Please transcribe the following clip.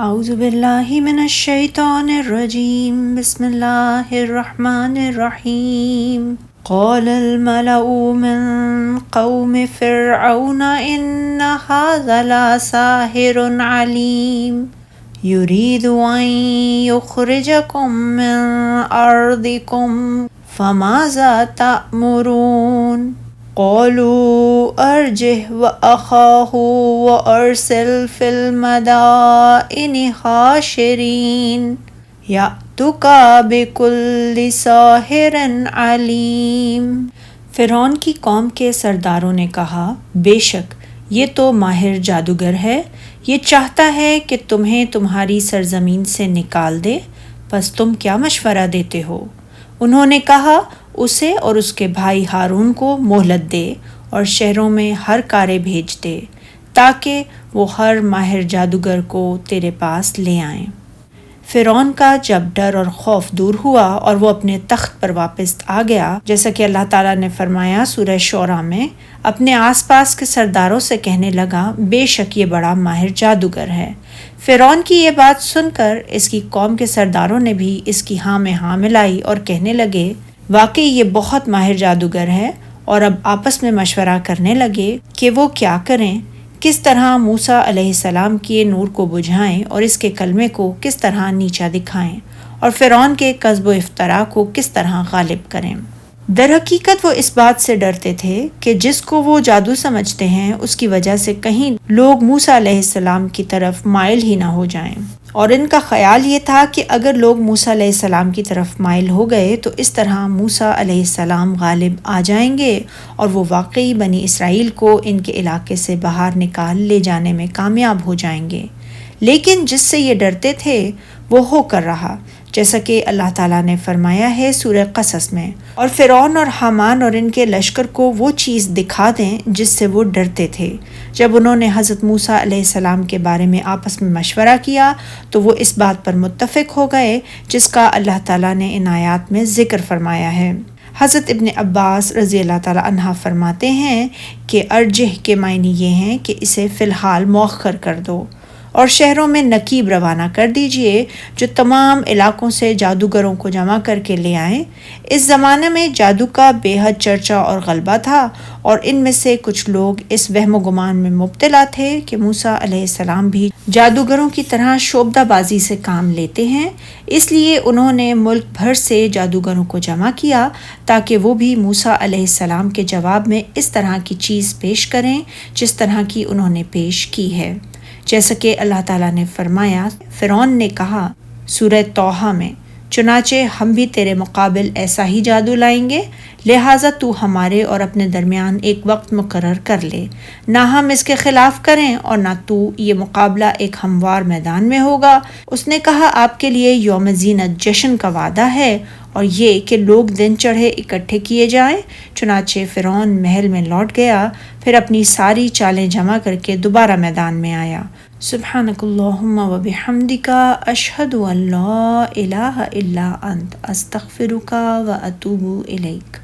اعوذ باللہ من الشیطان الرجیم بسم اللہ الرحمن الرحیم قال الملأ من قوم فرعون ان هذا لساحر علیم يريد أن يخرجكم من أرضكم فماذا تأمرون قالوا أرجه وأخاه وأرسل في المدائن حاشرين يأتوك بكل ساحر عليم۔ فرعون کی قوم کے سرداروں نے کہا، بے شک یہ تو ماہر جادوگر ہے، یہ چاہتا ہے کہ تمہیں تمہاری سرزمین سے نکال دے، پس تم کیا مشورہ دیتے ہو؟ انہوں نے کہا، اسے اور اس کے بھائی ہارون کو مہلت دے اور شہروں میں ہر کارے بھیج دے تاکہ وہ ہر ماہر جادوگر کو تیرے پاس لے آئیں۔ فرعون کا جب ڈر اور خوف دور ہوا اور وہ اپنے تخت پر واپس آ گیا، جیسا کہ اللہ تعالیٰ نے فرمایا سورہ شعراء میں، اپنے آس پاس کے سرداروں سے کہنے لگا، بے شک یہ بڑا ماہر جادوگر ہے۔ فرعون کی یہ بات سن کر اس کی قوم کے سرداروں نے بھی اس کی ہاں میں ہاں ملائی اور کہنے لگے، واقعی یہ بہت ماہر جادوگر ہے، اور اب آپس میں مشورہ کرنے لگے کہ وہ کیا کریں، کس طرح موسیٰ علیہ السلام کے نور کو بجھائیں اور اس کے کلمے کو کس طرح نیچا دکھائیں اور فرعون کے کذب و افتراء کو کس طرح غالب کریں۔ در حقیقت وہ اس بات سے ڈرتے تھے کہ جس کو وہ جادو سمجھتے ہیں اس کی وجہ سے کہیں لوگ موسیٰ علیہ السلام کی طرف مائل ہی نہ ہو جائیں، اور ان کا خیال یہ تھا کہ اگر لوگ موسیٰ علیہ السلام کی طرف مائل ہو گئے تو اس طرح موسیٰ علیہ السلام غالب آ جائیں گے اور وہ واقعی بنی اسرائیل کو ان کے علاقے سے باہر نکال لے جانے میں کامیاب ہو جائیں گے۔ لیکن جس سے یہ ڈرتے تھے وہ ہو کر رہا، جیسا کہ اللہ تعالیٰ نے فرمایا ہے سورہ قصص میں، اور فرعون اور حامان اور ان کے لشکر کو وہ چیز دکھا دیں جس سے وہ ڈرتے تھے۔ جب انہوں نے حضرت موسیٰ علیہ السلام کے بارے میں آپس میں مشورہ کیا تو وہ اس بات پر متفق ہو گئے جس کا اللہ تعالیٰ نے ان آیات میں ذکر فرمایا ہے۔ حضرت ابن عباس رضی اللہ تعالیٰ عنہ فرماتے ہیں کہ ارجح کے معنی یہ ہیں کہ اسے فی الحال مؤخر کر دو اور شہروں میں نقیب روانہ کر دیجئے جو تمام علاقوں سے جادوگروں کو جمع کر کے لے آئیں۔ اس زمانے میں جادو کا بے حد چرچا اور غلبہ تھا، اور ان میں سے کچھ لوگ اس وہم و گمان میں مبتلا تھے کہ موسیٰ علیہ السلام بھی جادوگروں کی طرح شعبدہ بازی سے کام لیتے ہیں، اس لیے انہوں نے ملک بھر سے جادوگروں کو جمع کیا تاکہ وہ بھی موسیٰ علیہ السلام کے جواب میں اس طرح کی چیز پیش کریں جس طرح کی انہوں نے پیش کی ہے، جیسا کہ اللہ تعالیٰ نے فرمایا۔ فرعون نے کہا سورہ طٰہٰ میں، چنانچہ ہم بھی تیرے مقابل ایسا ہی جادو لائیں گے، لہٰذا تو ہمارے اور اپنے درمیان ایک وقت مقرر کر لے، نہ ہم اس کے خلاف کریں اور نہ تو، یہ مقابلہ ایک ہموار میدان میں ہوگا۔ اس نے کہا، آپ کے لیے یوم زینت جشن کا وعدہ ہے اور یہ کہ لوگ دن چڑھے اکٹھے کیے جائیں۔ چنانچہ فرعون محل میں لوٹ گیا، پھر اپنی ساری چالیں جمع کر کے دوبارہ میدان میں آیا۔ سبحانک اللہم و بحمدک، اشہد ان لا الہ الا انت، استغفرک و اتوب الیک۔